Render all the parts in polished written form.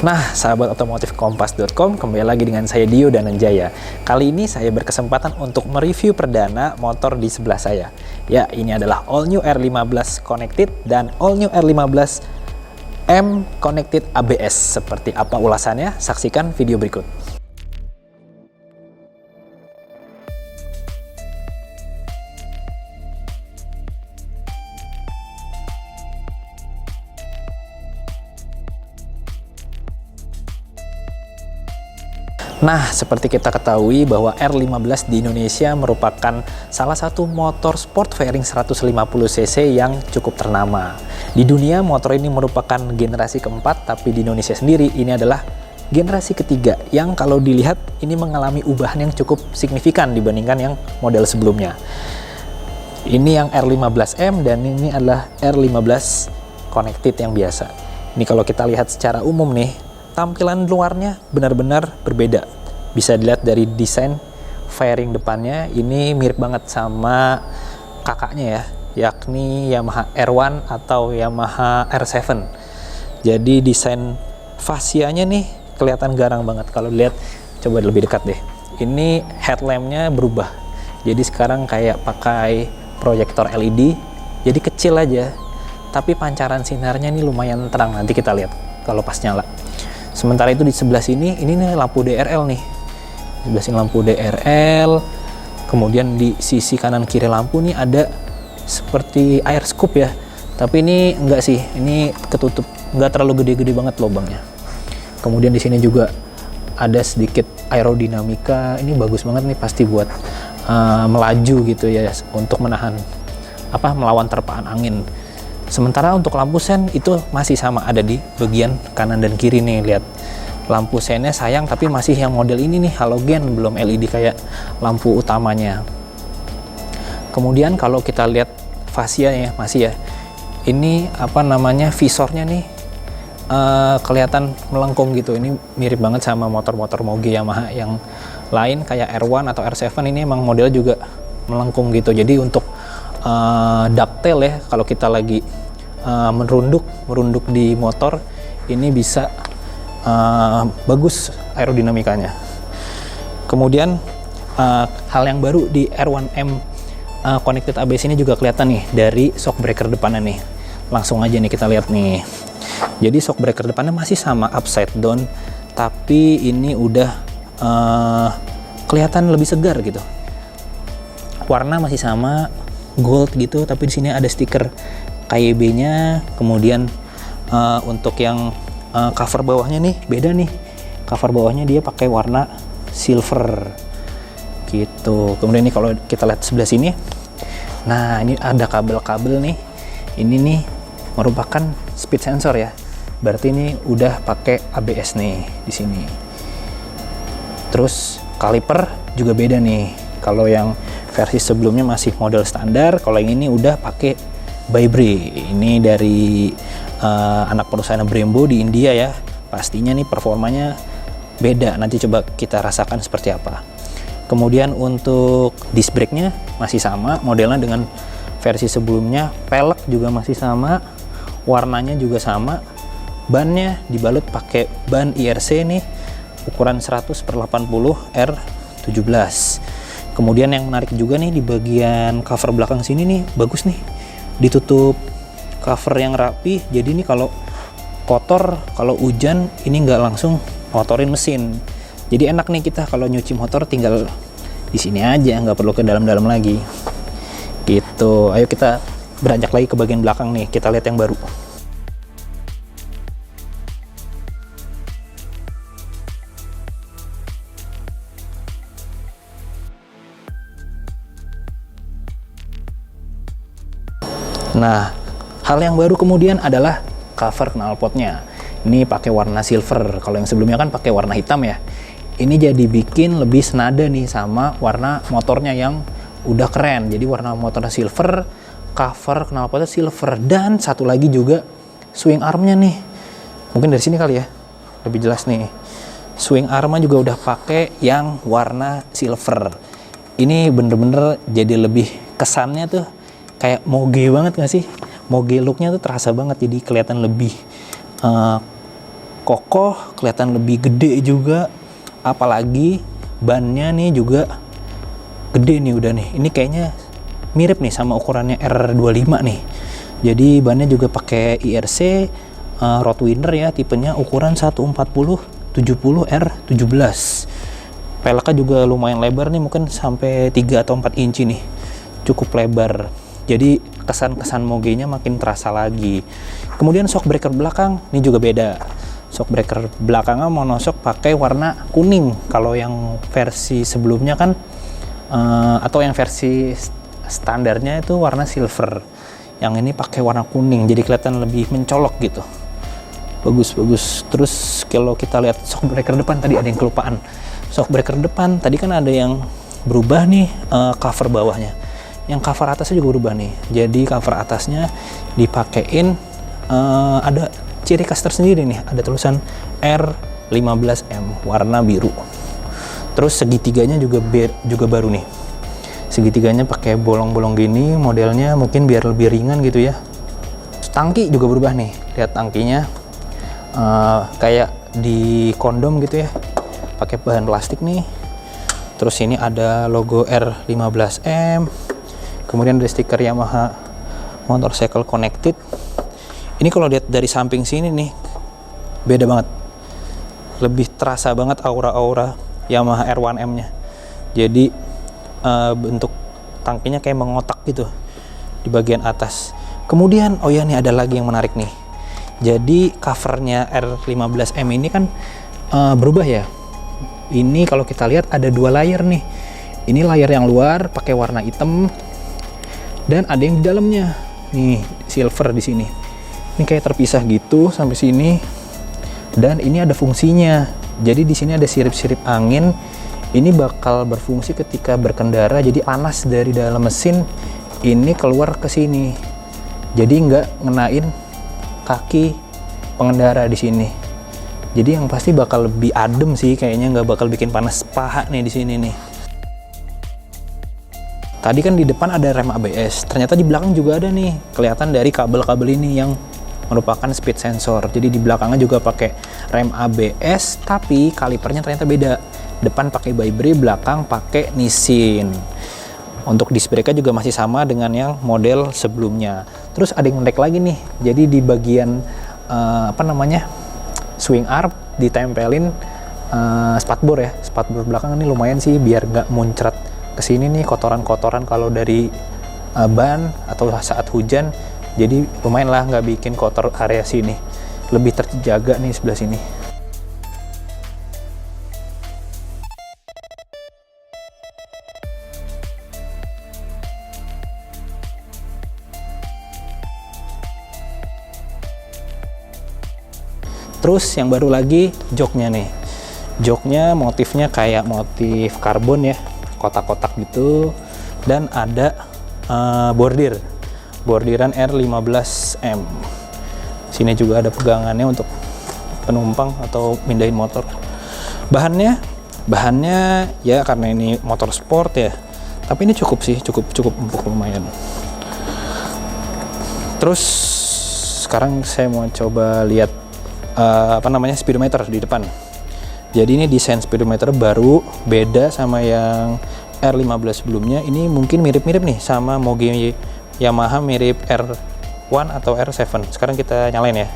Nah, sahabat otomotif kompas.com, kembali lagi dengan saya Dio Dananjaya. Kali ini saya berkesempatan untuk mereview perdana motor di sebelah saya. Ya, ini adalah All New R15 Connected dan All New R15 M Connected ABS. Seperti apa ulasannya? Saksikan video berikut. Nah, seperti kita ketahui bahwa R15 di Indonesia merupakan salah satu motor sport fairing 150cc yang cukup ternama. Di dunia, motor ini merupakan generasi keempat, tapi di Indonesia sendiri ini adalah generasi ketiga yang kalau dilihat ini mengalami ubahan yang cukup signifikan dibandingkan yang model sebelumnya. Ini yang R15M dan ini adalah R15 Connected yang biasa. Ini kalau kita lihat secara umum nih, tampilan luarnya benar-benar berbeda. Bisa dilihat dari desain fairing depannya, ini mirip banget sama kakaknya ya, yakni Yamaha R1 atau Yamaha R7. Jadi desain fasianya nih kelihatan garang banget. Kalau lihat, coba lebih dekat deh. Ini headlampnya berubah. Jadi sekarang kayak pakai proyektor LED, jadi kecil aja. Tapi pancaran sinarnya ini lumayan terang, nanti kita lihat kalau pas nyala. Sementara itu di sebelah sini, ini nih lampu DRL nih. Di sebelah sini lampu DRL. Kemudian di sisi kanan kiri lampu nih ada seperti air scoop ya. Tapi ini enggak sih, ini ketutup, enggak terlalu gede-gede banget lubangnya. Kemudian di sini juga ada sedikit aerodinamika. Ini bagus banget nih, pasti buat melaju gitu ya, untuk menahan melawan terpaan angin. Sementara untuk lampu sen itu masih sama, ada di bagian kanan dan kiri nih. Lihat lampu sennya sayang, tapi masih yang model ini nih, halogen, belum LED kayak lampu utamanya. Kemudian kalau kita lihat fasianya masih ya, ini visornya nih kelihatan melengkung gitu. Ini mirip banget sama motor-motor Moge Yamaha yang lain kayak R1 atau R7. Ini emang model juga melengkung gitu. Jadi untuk ducktail ya, kalau kita lagi merunduk di motor, ini bisa bagus aerodinamikanya. Kemudian hal yang baru di R1M Connected ABS ini juga kelihatan nih dari shock breaker depannya nih. Langsung aja nih kita lihat nih. Jadi shock breaker depannya masih sama, upside down, tapi ini udah kelihatan lebih segar gitu. Warna masih sama, gold gitu, tapi di sini ada stiker KYB-nya. Kemudian untuk yang cover bawahnya nih beda nih. Cover bawahnya dia pakai warna silver gitu. Kemudian ini kalau kita lihat sebelah sini, nah ini ada kabel-kabel nih. Ini nih merupakan speed sensor ya. Berarti ini udah pakai ABS nih di sini. Terus kaliper juga beda nih. Kalau yang versi sebelumnya masih model standar, kalau yang ini udah pakai Vibri. Ini dari anak perusahaan Brembo di India ya. Pastinya nih performanya beda. Nanti coba kita rasakan seperti apa. Kemudian untuk disc brake-nya masih sama modelnya dengan versi sebelumnya. Pelek juga masih sama, warnanya juga sama. Bannya dibalut pakai ban IRC nih, ukuran 100/80 R17. Kemudian yang menarik juga nih, di bagian cover belakang sini nih bagus nih, ditutup cover yang rapi. Jadi ini kalau kotor, kalau hujan, ini nggak langsung ngotorin mesin. Jadi enak nih kita kalau nyuci motor tinggal di sini aja, nggak perlu ke dalam-dalam lagi gitu. Ayo kita beranjak lagi ke bagian belakang nih, kita lihat yang baru. Nah, hal yang baru kemudian adalah cover knalpotnya. Ini pakai warna silver. Kalau yang sebelumnya kan pakai warna hitam ya. Ini jadi bikin lebih senada nih sama warna motornya yang udah keren. Jadi warna motornya silver, cover knalpotnya silver, dan satu lagi juga swing armnya nih. Mungkin dari sini kali ya, lebih jelas nih. Swing armnya juga udah pakai yang warna silver. Ini bener-bener jadi lebih kesannya tuh kayak Moge banget gak sih? Moge looknya tuh terasa banget, jadi kelihatan lebih kokoh, kelihatan lebih gede juga. Apalagi bannya nih juga gede nih udah nih. Ini kayaknya mirip nih sama ukurannya R25 nih. Jadi bannya juga pakai IRC Roadwinder ya, tipenya ukuran 140/70 R17. Peleknya juga lumayan lebar nih, mungkin sampai 3 atau 4 inci nih. Cukup lebar. Jadi kesan-kesan mogenya makin terasa lagi. Kemudian shock breaker belakang ini juga beda. Shock breaker belakangnya monoshock pakai warna kuning. Kalau yang versi sebelumnya kan atau yang versi standarnya itu warna silver. Yang ini pakai warna kuning, jadi kelihatan lebih mencolok gitu. Bagus. Terus kalau kita lihat shock breaker depan, tadi ada yang kelupaan. Shock breaker depan tadi kan ada yang berubah nih, cover bawahnya. Yang cover atasnya juga berubah nih. Jadi cover atasnya dipakein ada ciri khas tersendiri nih, ada tulisan R15M warna biru. Terus segitiganya juga baru nih. Segitiganya pakai bolong-bolong gini, modelnya mungkin biar lebih ringan gitu ya. Tangki juga berubah nih. Lihat tangkinya kayak di kondom gitu ya. Pakai bahan plastik nih. Terus ini ada logo R15M. Kemudian ada stiker Yamaha Motorcycle Connected. Ini kalau lihat dari samping sini nih, beda banget. Lebih terasa banget aura-aura Yamaha R1M-nya. Jadi bentuk tangkinya kayak mengotak gitu di bagian atas. Kemudian, oh ya nih ada lagi yang menarik nih. Jadi covernya R15M ini kan berubah ya. Ini kalau kita lihat ada 2 layer nih. Ini layer yang luar pakai warna hitam dan ada yang di dalamnya. Nih, silver di sini. Ini kayak terpisah gitu sampai sini. Dan ini ada fungsinya. Jadi di sini ada sirip-sirip angin. Ini bakal berfungsi ketika berkendara. Jadi panas dari dalam mesin ini keluar ke sini. Jadi nggak ngenain kaki pengendara di sini. Jadi yang pasti bakal lebih adem sih, kayaknya nggak bakal bikin panas paha nih di sini nih. Tadi kan di depan ada rem ABS, ternyata di belakang juga ada nih, kelihatan dari kabel-kabel ini yang merupakan speed sensor. Jadi di belakangnya juga pakai rem ABS, tapi kalipernya ternyata beda. Depan pakai Baibri, belakang pakai Nissin. Untuk disc brake-nya juga masih sama dengan yang model sebelumnya. Terus ada yang menarik lagi nih, jadi di bagian swing arm ditempelin spatbor ya. Spatbor belakang ini lumayan sih biar nggak muncrat ke sini nih kotoran-kotoran kalau dari ban atau saat hujan. Jadi lumayan lah nggak bikin kotor area sini. Lebih terjaga nih sebelah sini. Terus yang baru lagi joknya nih. Joknya motifnya kayak motif karbon ya, kotak-kotak gitu. Dan ada bordiran R15M. Sini juga ada pegangannya untuk penumpang atau mindahin motor. Bahannya ya karena ini motor sport ya. Tapi ini cukup sih, cukup empuk lumayan. Terus sekarang saya mau coba lihat speedometer di depan. Jadi ini desain speedometer baru, beda sama yang R15 sebelumnya. Ini mungkin mirip-mirip nih sama moge Yamaha, mirip R1 atau R7. Sekarang kita nyalain ya.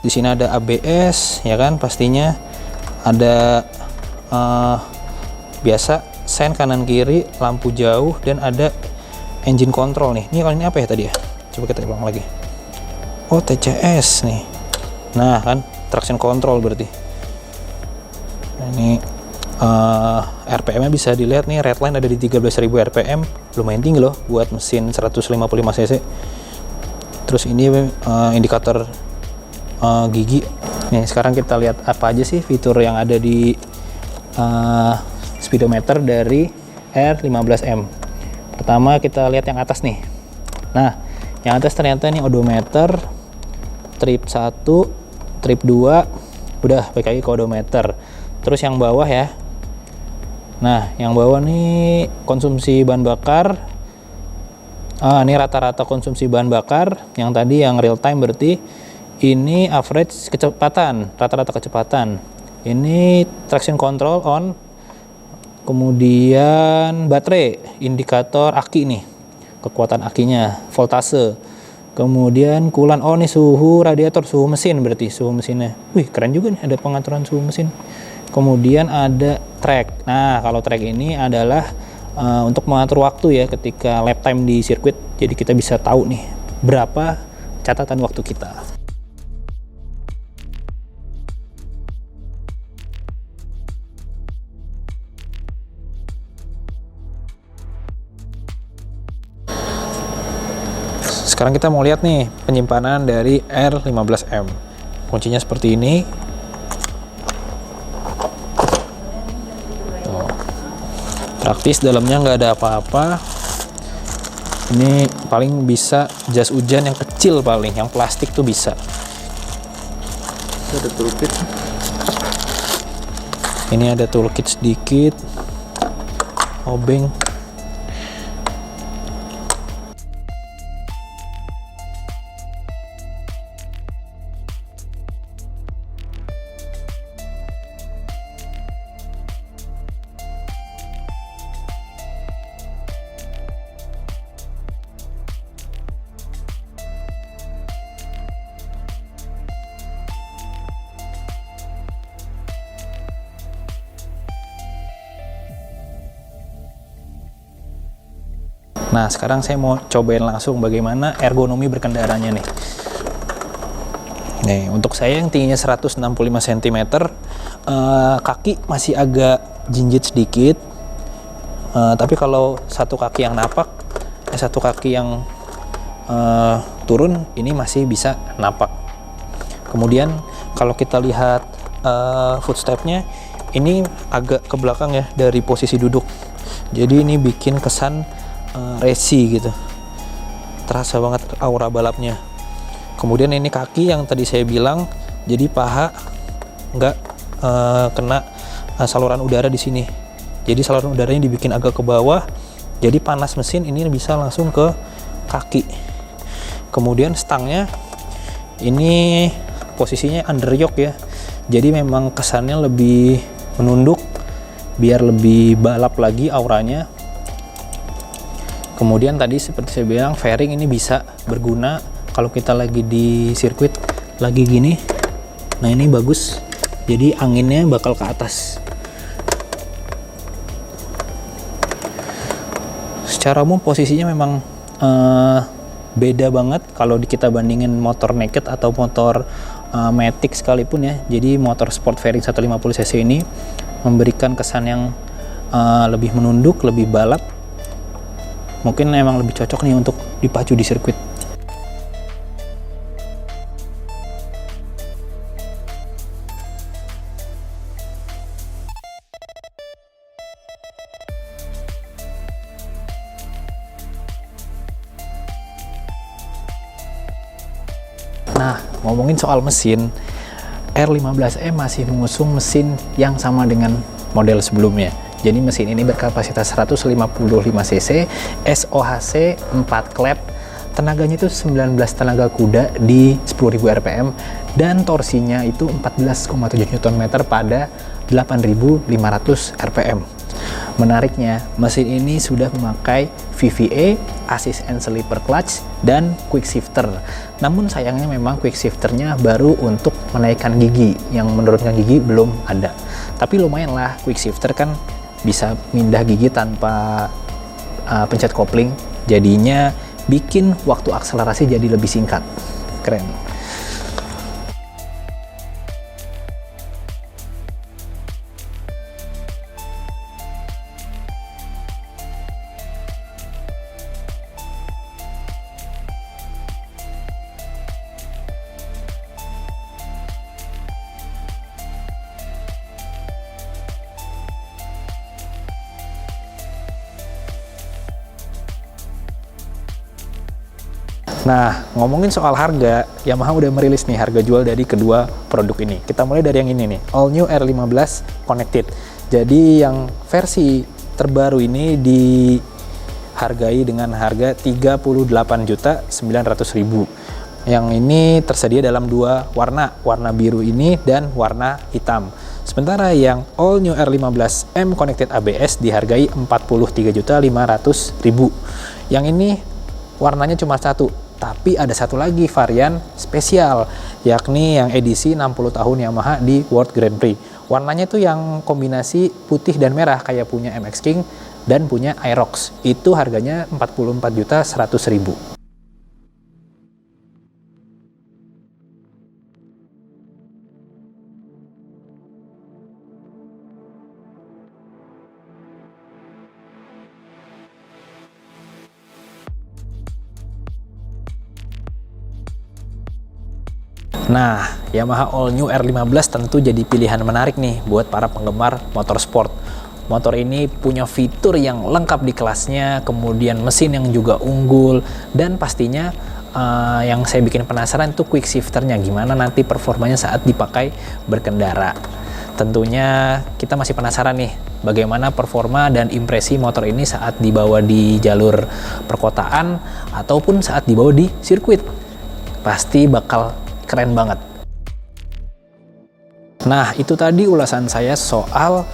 Di sini ada ABS ya kan, pastinya ada biasa sen kanan kiri, lampu jauh, dan ada engine control nih. Ini kalau ini apa ya tadi ya? Coba kita ulang lagi. Oh, TCS nih. Nah kan, traction control berarti. Nah, ini RPM-nya bisa dilihat nih, redline ada di 13.000 RPM. Lumayan tinggi loh buat mesin 155 cc. Terus ini indikator gigi. Nih sekarang kita lihat apa aja sih fitur yang ada di speedometer dari R15M. Pertama kita lihat yang atas nih. Nah, yang atas ternyata ini odometer, trip 1, trip 2, udah balik lagi ke odometer. Terus yang bawah ya. Nah, yang bawah nih konsumsi bahan bakar, Ini rata-rata konsumsi bahan bakar, yang tadi yang real time berarti ini average kecepatan, rata-rata kecepatan. Ini traction control on, kemudian baterai, indikator aki nih, kekuatan akinya, voltase. Kemudian coolant, oh ini suhu radiator, suhu mesin berarti, suhu mesinnya. Wih keren juga nih, ada pengaturan suhu mesin. Kemudian ada track. Nah kalau track ini adalah untuk mengatur waktu ya ketika lap time di sirkuit, jadi kita bisa tahu nih berapa catatan waktu kita. Sekarang kita mau lihat nih penyimpanan dari R15M. Kuncinya seperti ini. Praktis, dalamnya nggak ada apa-apa. Ini paling bisa jas hujan yang kecil, paling yang plastik tuh bisa. Ada toolkit. Ini ada toolkit sedikit, obeng. Nah, sekarang saya mau cobain langsung bagaimana ergonomi berkendaranya nih. Nih, untuk saya yang tingginya 165 cm, kaki masih agak jinjit sedikit. Tapi kalau satu kaki yang napak, satu kaki yang turun, ini masih bisa napak. Kemudian kalau kita lihat footstepnya, ini agak ke belakang ya dari posisi duduk. Jadi ini bikin kesan racing gitu, terasa banget aura balapnya. Kemudian ini kaki yang tadi saya bilang, jadi paha nggak kena saluran udara di sini. Jadi saluran udaranya dibikin agak ke bawah, jadi panas mesin ini bisa langsung ke kaki. Kemudian stangnya ini posisinya under yoke ya, jadi memang kesannya lebih menunduk biar lebih balap lagi auranya. Kemudian tadi seperti saya bilang, fairing ini bisa berguna kalau kita lagi di sirkuit lagi gini. Nah ini bagus, jadi anginnya bakal ke atas. Secara umum posisinya memang beda banget kalau kita bandingin motor naked atau motor matic sekalipun ya. Jadi motor sport fairing 150 cc ini memberikan kesan yang lebih menunduk, lebih balap. Mungkin emang lebih cocok nih untuk dipacu di sirkuit. Nah, ngomongin soal mesin, R15M masih mengusung mesin yang sama dengan model sebelumnya. Jadi mesin ini berkapasitas 155 cc, SOHC 4 klep, tenaganya itu 19 tenaga kuda di 10.000 rpm, dan torsinya itu 14,7 Nm pada 8.500 rpm. Menariknya, mesin ini sudah memakai VVA, Assist and Sleeper Clutch, dan Quick Shifter. Namun sayangnya memang Quick Shifternya baru untuk menaikkan gigi, yang menurunkan gigi belum ada. Tapi lumayan lah, Quick Shifter kan bisa pindah gigi tanpa pencet kopling, jadinya bikin waktu akselerasi jadi lebih singkat. Keren. Nah, ngomongin soal harga, Yamaha udah merilis nih harga jual dari kedua produk ini. Kita mulai dari yang ini nih, All New R15 Connected. Jadi yang versi terbaru ini dihargai dengan harga 38.900.000. Yang ini tersedia dalam dua warna, warna biru ini dan warna hitam. Sementara yang all new R15M Connected ABS dihargai 43.500.000. Yang ini warnanya cuma satu, tapi ada satu lagi varian spesial, yakni yang edisi 60 tahun Yamaha di World Grand Prix. Warnanya tuh yang kombinasi putih dan merah kayak punya MX King dan punya Aerox. Itu harganya 44.100.000. Nah, Yamaha All New R15 tentu jadi pilihan menarik nih buat para penggemar motorsport. Motor ini punya fitur yang lengkap di kelasnya, kemudian mesin yang juga unggul, dan pastinya yang saya bikin penasaran tuh quick shifternya, gimana nanti performanya saat dipakai berkendara. Tentunya kita masih penasaran nih bagaimana performa dan impresi motor ini saat dibawa di jalur perkotaan ataupun saat dibawa di sirkuit. Pasti bakal keren banget. Nah, itu tadi ulasan saya soal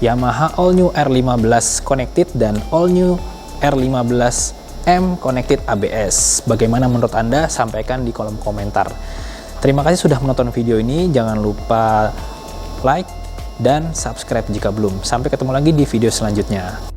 Yamaha All New R15 Connected dan All New R15M Connected ABS. Bagaimana menurut Anda? Sampaikan di kolom komentar. Terima kasih sudah menonton video ini. Jangan lupa like dan subscribe jika belum. Sampai ketemu lagi di video selanjutnya.